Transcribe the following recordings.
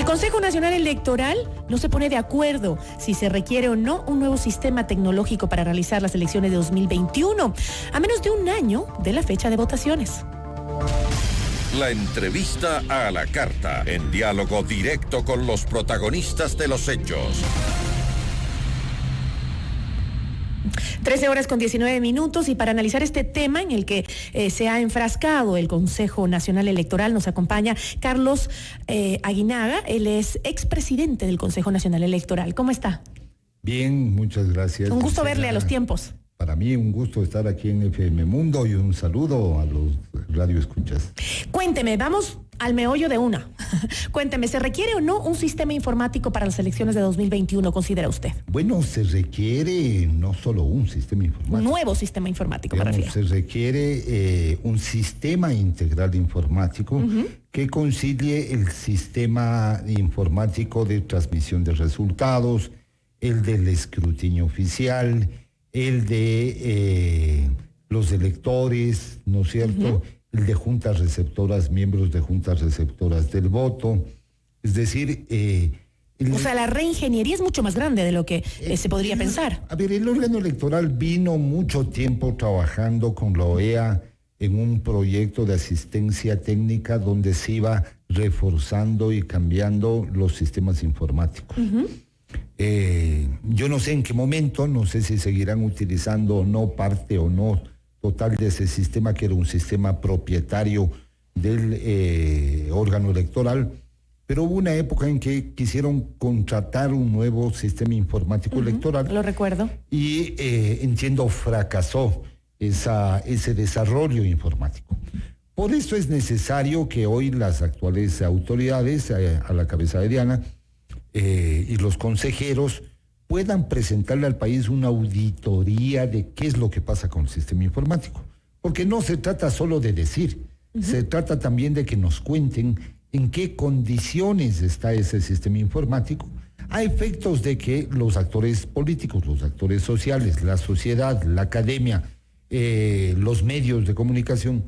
Consejo Nacional Electoral no se pone de acuerdo si se requiere o no un nuevo sistema tecnológico para realizar las elecciones de 2021, a menos de un año de la fecha de votaciones. La entrevista a la carta, en diálogo directo con los protagonistas de los hechos. 13:19 y para analizar este tema en el que se ha enfrascado el Consejo Nacional Electoral nos acompaña Carlos Aguinaga. Él es expresidente del Consejo Nacional Electoral. ¿Cómo está? Bien, muchas gracias. Un gusto verle a los tiempos. Para mí un gusto estar aquí en FM Mundo y un saludo a los radioescuchas. Cuénteme, vamos al meollo de una. Cuénteme, ¿se requiere o no un sistema informático para las elecciones de 2021, considera usted? Bueno, se requiere no solo un sistema informático. Un nuevo sistema informático, me refiero. Se requiere un sistema integral informático que concilie el sistema informático de transmisión de resultados, el del escrutinio oficial, el de los electores, ¿no es cierto?, el de juntas receptoras, miembros de juntas receptoras del voto. Es decir, o sea, la reingeniería es mucho más grande de lo que se podría pensar. A ver, el órgano electoral vino mucho tiempo trabajando con la OEA en un proyecto de asistencia técnica donde se iba reforzando y cambiando los sistemas informáticos. Yo no sé en qué momento, no sé si seguirán utilizando o no parte o no total de ese sistema, que era un sistema propietario del órgano electoral, pero hubo una época en que quisieron contratar un nuevo sistema informático electoral. Lo recuerdo. Y entiendo fracasó ese desarrollo informático. Por eso es necesario que hoy las actuales autoridades, a la cabeza de Diana, y los consejeros puedan presentarle al país una auditoría de qué es lo que pasa con el sistema informático. Porque no se trata solo de decir, se trata también de que nos cuenten en qué condiciones está ese sistema informático, a efectos de que los actores políticos, los actores sociales, la sociedad, la academia, los medios de comunicación,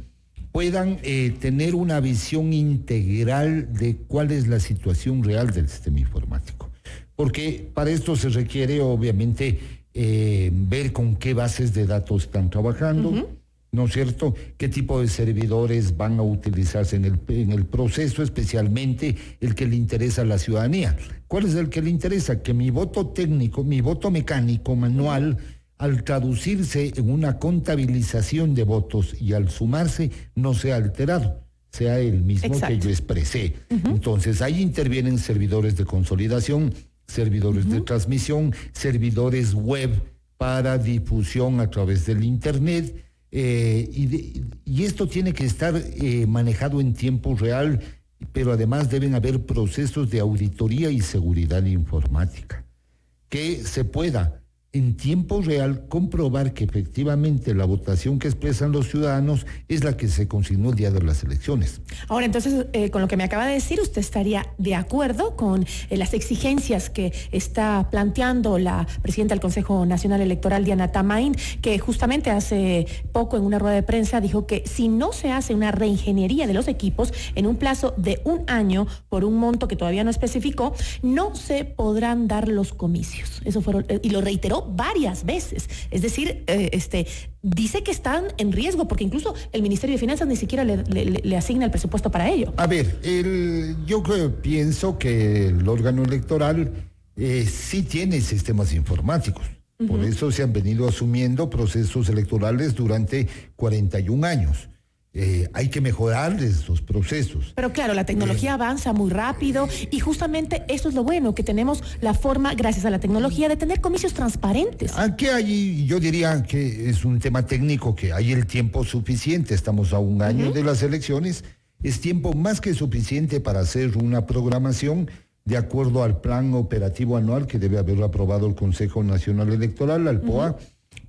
puedan tener una visión integral de cuál es la situación real del sistema informático. Porque para esto se requiere, obviamente, ver con qué bases de datos están trabajando, ¿no es cierto? ¿Qué tipo de servidores van a utilizarse en el proceso, especialmente el que le interesa a la ciudadanía? ¿Cuál es el que le interesa? Que mi voto técnico, mi voto mecánico, manual, al traducirse en una contabilización de votos y al sumarse, no sea alterado, sea el mismo que yo expresé. Entonces, ahí intervienen servidores de consolidación, servidores de transmisión, servidores web para difusión a través del Internet, y esto tiene que estar manejado en tiempo real, pero además deben haber procesos de auditoría y seguridad informática, que se pueda en tiempo real comprobar que efectivamente la votación que expresan los ciudadanos es la que se consignó el día de las elecciones. Ahora, entonces, con lo que me acaba de decir, ¿usted estaría de acuerdo con las exigencias que está planteando la presidenta del Consejo Nacional Electoral, Diana Tamain, que justamente hace poco en una rueda de prensa dijo que si no se hace una reingeniería de los equipos en un plazo de un año por un monto que todavía no especificó, no se podrán dar los comicios? Eso fueron, y lo reiteró varias veces. Es decir, dice que están en riesgo porque incluso el Ministerio de Finanzas ni siquiera le asigna el presupuesto para ello. A ver, yo pienso que el órgano electoral sí tiene sistemas informáticos. Por eso se han venido asumiendo procesos electorales durante 41 años. Hay que mejorar esos procesos. Pero claro, la tecnología avanza muy rápido y justamente eso es lo bueno, que tenemos la forma, gracias a la tecnología, de tener comicios transparentes. Aquí hay, yo diría que es un tema técnico, que hay el tiempo suficiente, estamos a un año de las elecciones, es tiempo más que suficiente para hacer una programación de acuerdo al plan operativo anual que debe haber aprobado el Consejo Nacional Electoral, al POA.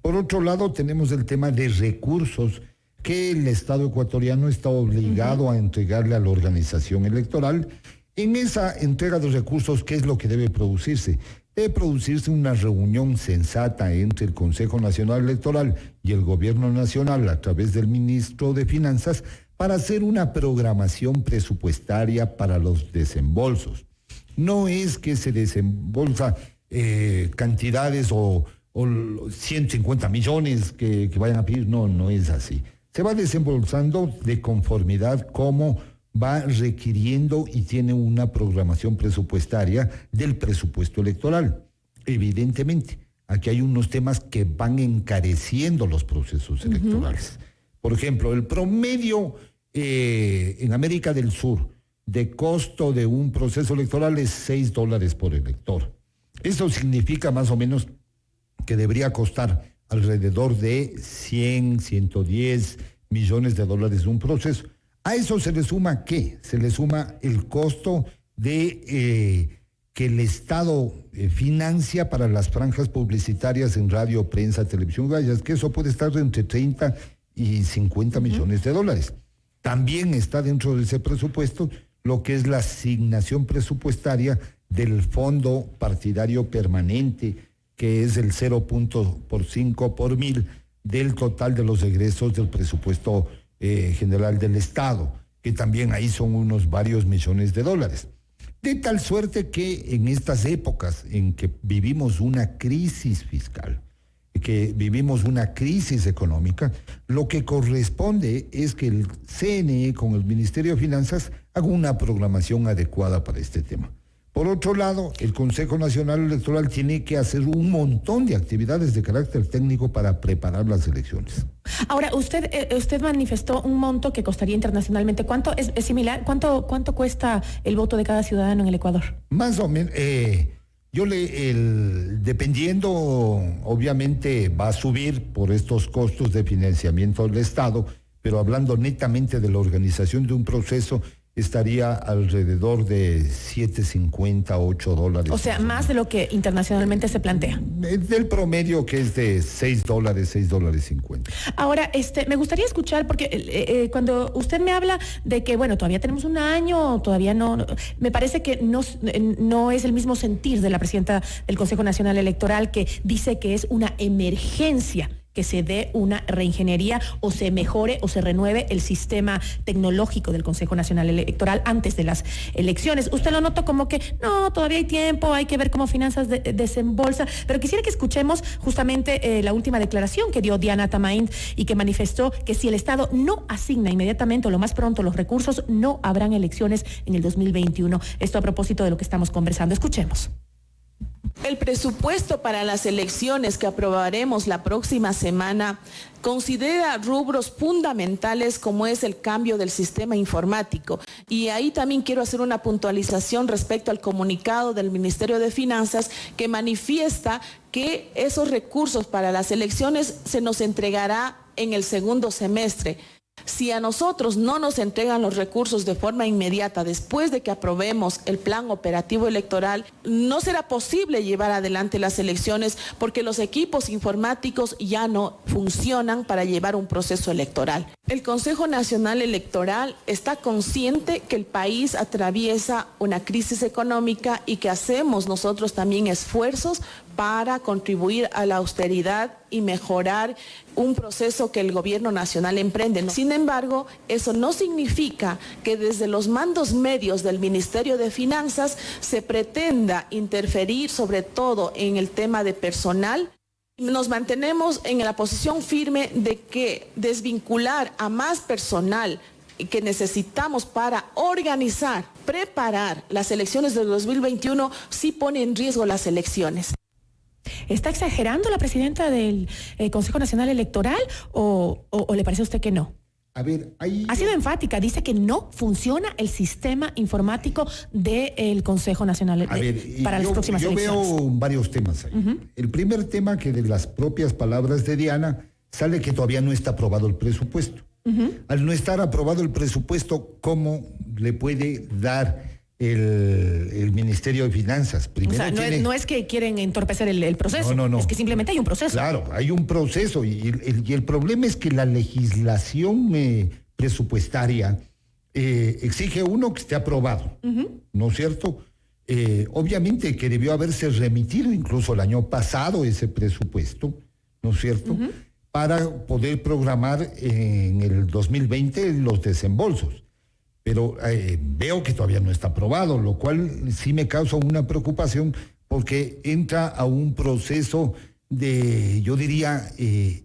Por otro lado, tenemos el tema de recursos que el Estado ecuatoriano está obligado a entregarle a la organización electoral. En esa entrega de recursos, ¿qué es lo que debe producirse? Debe producirse una reunión sensata entre el Consejo Nacional Electoral y el Gobierno Nacional a través del Ministro de Finanzas para hacer una programación presupuestaria para los desembolsos. No es que se desembolsa cantidades o 150 millones que vayan a pedir, no es así. Se va desembolsando de conformidad como va requiriendo y tiene una programación presupuestaria del presupuesto electoral. Evidentemente, aquí hay unos temas que van encareciendo los procesos electorales. Por ejemplo, el promedio en América del Sur de costo de un proceso electoral es $6 por elector. Eso significa más o menos que debería costar alrededor de 100, 110 millones de dólares un proceso. A eso se le suma ¿qué? Se le suma el costo de que el Estado financia para las franjas publicitarias en radio, prensa, televisión, vallas, que eso puede estar entre 30 y 50 millones de dólares. También está dentro de ese presupuesto lo que es la asignación presupuestaria del Fondo Partidario Permanente, que es el 0.5 por mil del total de los egresos del presupuesto general del Estado, que también ahí son unos varios millones de dólares. De tal suerte que en estas épocas en que vivimos una crisis fiscal, que vivimos una crisis económica, lo que corresponde es que el CNE con el Ministerio de Finanzas haga una programación adecuada para este tema. Por otro lado, el Consejo Nacional Electoral tiene que hacer un montón de actividades de carácter técnico para preparar las elecciones. Ahora, usted manifestó un monto que costaría internacionalmente. ¿Cuánto es similar? ¿Cuánto cuesta el voto de cada ciudadano en el Ecuador? Más o menos, dependiendo, obviamente va a subir por estos costos de financiamiento del Estado, pero hablando netamente de la organización de un proceso, estaría alrededor de $7.50, $8. O sea, más de lo que internacionalmente se plantea. Del promedio que es de $6, $6.50. Ahora, me gustaría escuchar, porque cuando usted me habla de que, bueno, todavía tenemos un año, todavía no, me parece que no es el mismo sentir de la presidenta del Consejo Nacional Electoral, que dice que es una emergencia que se dé una reingeniería o se mejore o se renueve el sistema tecnológico del Consejo Nacional Electoral antes de las elecciones. Usted lo nota como que no, todavía hay tiempo, hay que ver cómo finanzas desembolsa, pero quisiera que escuchemos justamente la última declaración que dio Diana Tamain y que manifestó que si el Estado no asigna inmediatamente o lo más pronto los recursos, no habrán elecciones en el 2021. Esto a propósito de lo que estamos conversando. Escuchemos. El presupuesto para las elecciones que aprobaremos la próxima semana considera rubros fundamentales como es el cambio del sistema informático. Y ahí también quiero hacer una puntualización respecto al comunicado del Ministerio de Finanzas que manifiesta que esos recursos para las elecciones se nos entregará en el segundo semestre. Si a nosotros no nos entregan los recursos de forma inmediata después de que aprobemos el plan operativo electoral, no será posible llevar adelante las elecciones porque los equipos informáticos ya no funcionan para llevar un proceso electoral. El Consejo Nacional Electoral está consciente que el país atraviesa una crisis económica y que hacemos nosotros también esfuerzos para contribuir a la austeridad y mejorar un proceso que el gobierno nacional emprende. Sin embargo, eso no significa que desde los mandos medios del Ministerio de Finanzas se pretenda interferir sobre todo en el tema de personal. Nos mantenemos en la posición firme de que desvincular a más personal que necesitamos para organizar, preparar las elecciones del 2021 sí pone en riesgo las elecciones. ¿Está exagerando la presidenta del Consejo Nacional Electoral o le parece a usted que no? A ver, ahí... Ha sido enfática, dice que no funciona el sistema informático del Consejo Nacional para las próximas elecciones. Yo veo varios temas ahí. Uh-huh. El primer tema, que de las propias palabras de Diana sale que todavía no está aprobado el presupuesto. Uh-huh. Al no estar aprobado el presupuesto, ¿cómo le puede dar el Ministerio de Finanzas? Primero, o sea, no es que quieren entorpecer el proceso, no. Es que simplemente hay un proceso. Claro, hay un proceso y el problema es que la legislación presupuestaria exige uno que esté aprobado, uh-huh. ¿No es cierto? Obviamente que debió haberse remitido incluso el año pasado ese presupuesto, ¿no es cierto? Uh-huh. Para poder programar en el 2020 los desembolsos. pero veo que todavía no está aprobado, lo cual sí me causa una preocupación porque entra a un proceso de, yo diría, que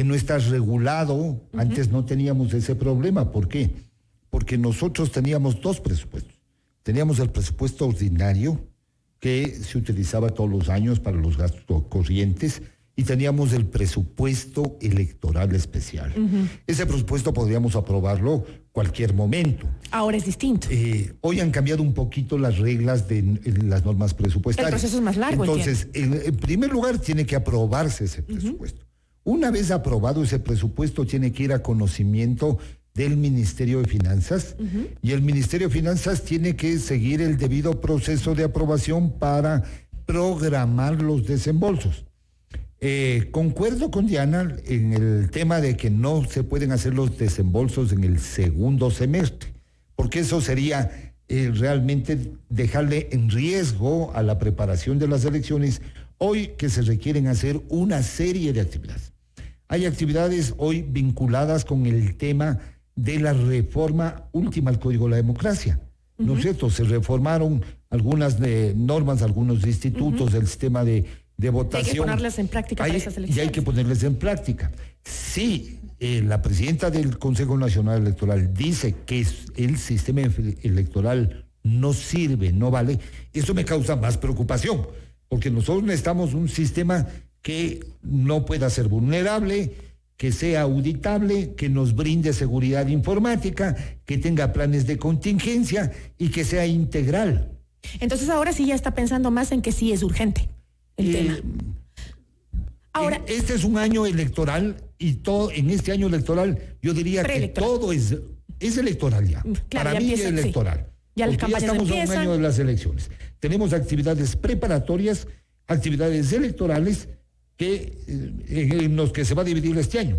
no está regulado. Antes no teníamos ese problema. ¿Por qué? Porque nosotros teníamos dos presupuestos. Teníamos el presupuesto ordinario, que se utilizaba todos los años para los gastos corrientes, y teníamos el presupuesto electoral especial. Ese presupuesto podríamos aprobarlo cualquier momento. Ahora es distinto. Hoy han cambiado un poquito las reglas de las normas presupuestarias. El proceso es más largo. Entonces, en primer lugar, tiene que aprobarse ese presupuesto. Una vez aprobado ese presupuesto, tiene que ir a conocimiento del Ministerio de Finanzas, y el Ministerio de Finanzas tiene que seguir el debido proceso de aprobación para programar los desembolsos. Concuerdo con Diana en el tema de que no se pueden hacer los desembolsos en el segundo semestre, porque eso sería realmente dejarle en riesgo a la preparación de las elecciones, hoy que se requieren hacer una serie de actividades. Hay actividades hoy vinculadas con el tema de la reforma última al Código de la Democracia, ¿no es cierto? Se reformaron algunas normas, algunos institutos del sistema de votación. Hay que ponerlas en práctica para esas elecciones. Y hay que ponerlas en práctica. Sí, la presidenta del Consejo Nacional Electoral dice que el sistema electoral no sirve, no vale. Eso me causa más preocupación, porque nosotros necesitamos un sistema que no pueda ser vulnerable, que sea auditable, que nos brinde seguridad informática, que tenga planes de contingencia y que sea integral. Entonces ahora sí ya está pensando más en que sí es urgente el tema. Ahora, este es un año electoral y todo en este año electoral yo diría que todo es electoral ya. Claro, para ya mí empieza, es electoral. Sí. Ya las campañas estamos empiezan. a un año de las elecciones. Tenemos actividades preparatorias, actividades electorales en los que se va a dividir este año.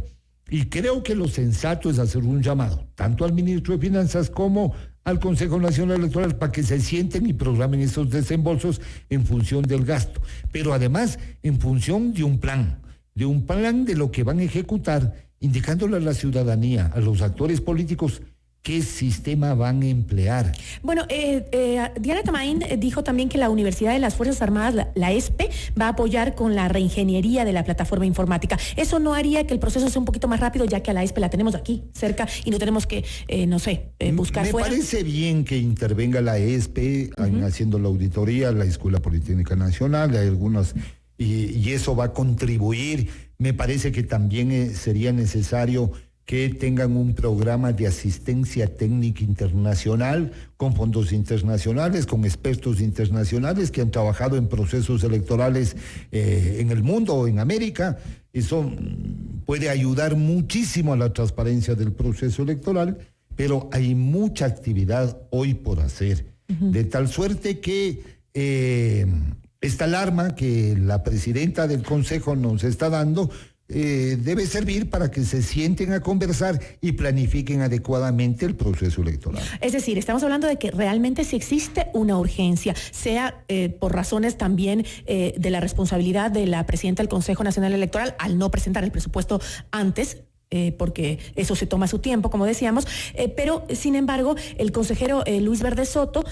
Y creo que lo sensato es hacer un llamado, tanto al ministro de Finanzas como al Consejo Nacional Electoral, para que se sienten y programen esos desembolsos en función del gasto, pero además en función de un plan de lo que van a ejecutar, indicándole a la ciudadanía, a los actores políticos, ¿qué sistema van a emplear? Bueno, Diana Tamain dijo también que la Universidad de las Fuerzas Armadas, la ESPE, va a apoyar con la reingeniería de la plataforma informática. ¿Eso no haría que el proceso sea un poquito más rápido, ya que a la ESPE la tenemos aquí, cerca, y no tenemos que, buscar fuera? Me parece bien que intervenga la ESPE haciendo la auditoría, la Escuela Politécnica Nacional, hay algunas, y eso va a contribuir. Me parece que también sería necesario que tengan un programa de asistencia técnica internacional, con fondos internacionales, con expertos internacionales que han trabajado en procesos electorales en el mundo, en América. Eso puede ayudar muchísimo a la transparencia del proceso electoral, pero hay mucha actividad hoy por hacer, de tal suerte que esta alarma que la presidenta del Consejo nos está dando debe servir para que se sienten a conversar y planifiquen adecuadamente el proceso electoral. Es decir, estamos hablando de que realmente sí existe una urgencia, sea por razones también de la responsabilidad de la presidenta del Consejo Nacional Electoral al no presentar el presupuesto antes, porque eso se toma su tiempo, como decíamos, pero sin embargo el consejero Luis Verde Soto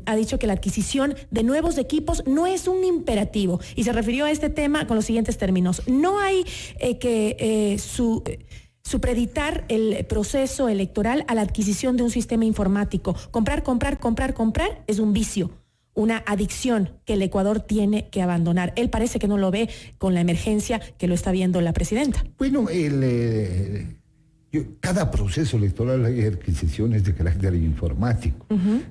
ha dicho que la adquisición de nuevos equipos no es un imperativo, y se refirió a este tema con los siguientes términos: no hay que supeditar el proceso electoral a la adquisición de un sistema informático. Comprar es un vicio, una adicción que el Ecuador tiene que abandonar. Él parece que no lo ve con la emergencia que lo está viendo la presidenta. Bueno, cada proceso electoral hay adquisiciones de carácter informático.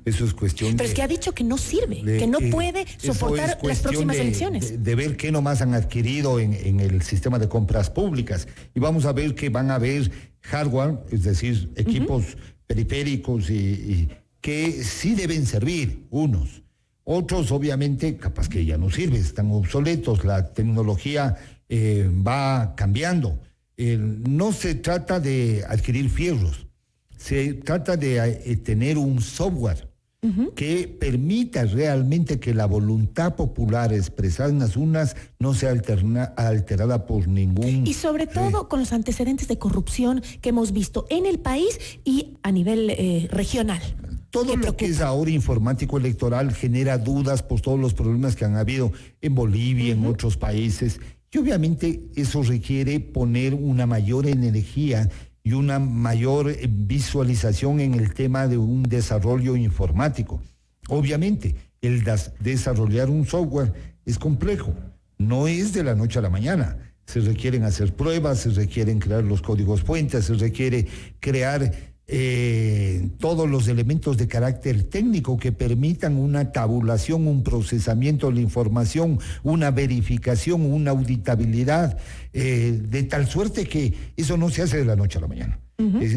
Eso es cuestión Pero es que ha dicho que no sirve, que no puede soportar las próximas elecciones. De ver qué nomás han adquirido en el sistema de compras públicas. Y vamos a ver que van a haber hardware, es decir, equipos periféricos y que sí deben servir unos. Otros, obviamente, capaz que ya no sirven, están obsoletos, la tecnología va cambiando. No se trata de adquirir fierros, se trata de tener un software que permita realmente que la voluntad popular expresada en las urnas no sea alterada por ningún... Y sobre todo con los antecedentes de corrupción que hemos visto en el país y a nivel regional. Todo lo que es ahora informático electoral genera dudas por todos los problemas que han habido en Bolivia, en otros países, y obviamente eso requiere poner una mayor energía y una mayor visualización en el tema de un desarrollo informático. Obviamente, el desarrollar un software es complejo, no es de la noche a la mañana. Se requieren hacer pruebas, se requieren crear los códigos fuentes, se requiere crear todos los elementos de carácter técnico que permitan una tabulación, un procesamiento de la información, una verificación, una auditabilidad, de tal suerte que eso no se hace de la noche a la mañana.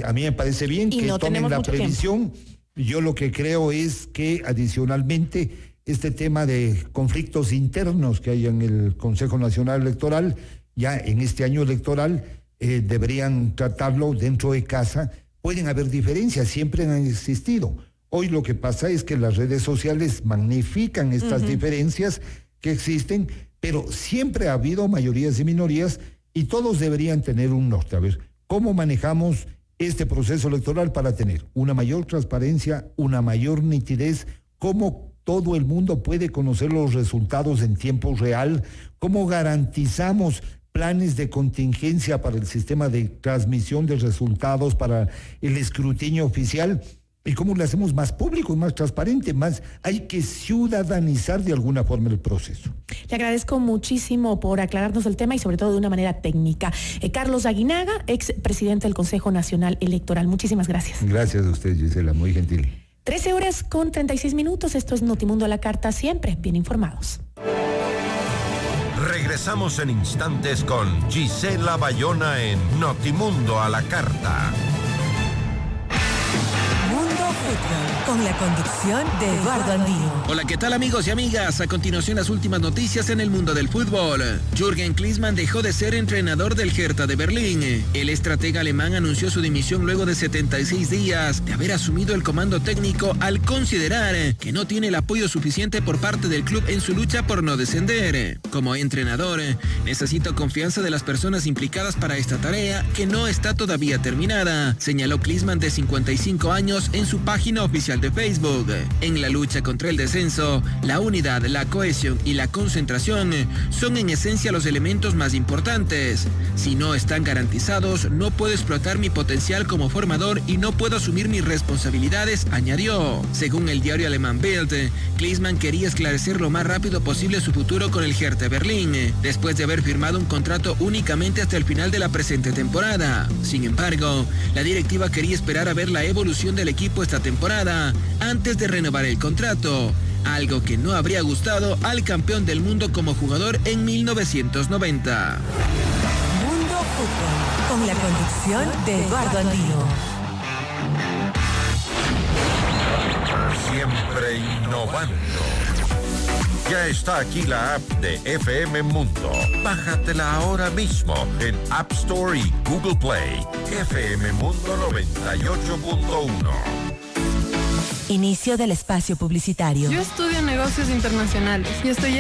A mí me parece bien que tomen la previsión. Yo lo que creo es que adicionalmente este tema de conflictos internos que hay en el Consejo Nacional Electoral, ya en este año electoral, deberían tratarlo dentro de casa. Pueden haber diferencias, siempre han existido. Hoy lo que pasa es que las redes sociales magnifican estas diferencias que existen, pero siempre ha habido mayorías y minorías y todos deberían tener un norte. A ver, ¿cómo manejamos este proceso electoral para tener una mayor transparencia, una mayor nitidez? ¿Cómo todo el mundo puede conocer los resultados en tiempo real? ¿Cómo garantizamos planes de contingencia para el sistema de transmisión de resultados, para el escrutinio oficial? ¿Y cómo lo hacemos más público y más transparente? Hay que ciudadanizar de alguna forma el proceso. Le agradezco muchísimo por aclararnos el tema y sobre todo de una manera técnica. Carlos Aguinaga, ex presidente del Consejo Nacional Electoral. Muchísimas gracias. Gracias a usted, Gisela, muy gentil. 13:36. Esto es Notimundo a la Carta, siempre bien informados. Regresamos en instantes con Gisela Bayona en Notimundo a la Carta. Con la conducción de Eduardo Andino. Hola, ¿qué tal amigos y amigas? A continuación las últimas noticias en el mundo del fútbol. Jürgen Klinsmann dejó de ser entrenador del Hertha de Berlín. El estratega alemán anunció su dimisión luego de 76 días de haber asumido el comando técnico al considerar que no tiene el apoyo suficiente por parte del club en su lucha por no descender. Como entrenador, necesito confianza de las personas implicadas para esta tarea que no está todavía terminada, señaló Klinsmann de 55 años en su página oficial de Facebook. En la lucha contra el descenso, la unidad, la cohesión y la concentración son en esencia los elementos más importantes. Si no están garantizados, no puedo explotar mi potencial como formador y no puedo asumir mis responsabilidades, añadió. Según el diario alemán Bild, Klinsmann quería esclarecer lo más rápido posible su futuro con el Hertha Berlín, después de haber firmado un contrato únicamente hasta el final de la presente temporada. Sin embargo, la directiva quería esperar a ver la evolución del equipo esta temporada antes de renovar el contrato, algo que no habría gustado al campeón del mundo como jugador en 1990. Mundo Fútbol, con la conducción de Eduardo Andino. Siempre innovando. Ya está aquí la app de FM Mundo. Bájatela ahora mismo en App Store y Google Play. FM Mundo 98.1. Inicio del espacio publicitario. Yo estudio negocios internacionales y estoy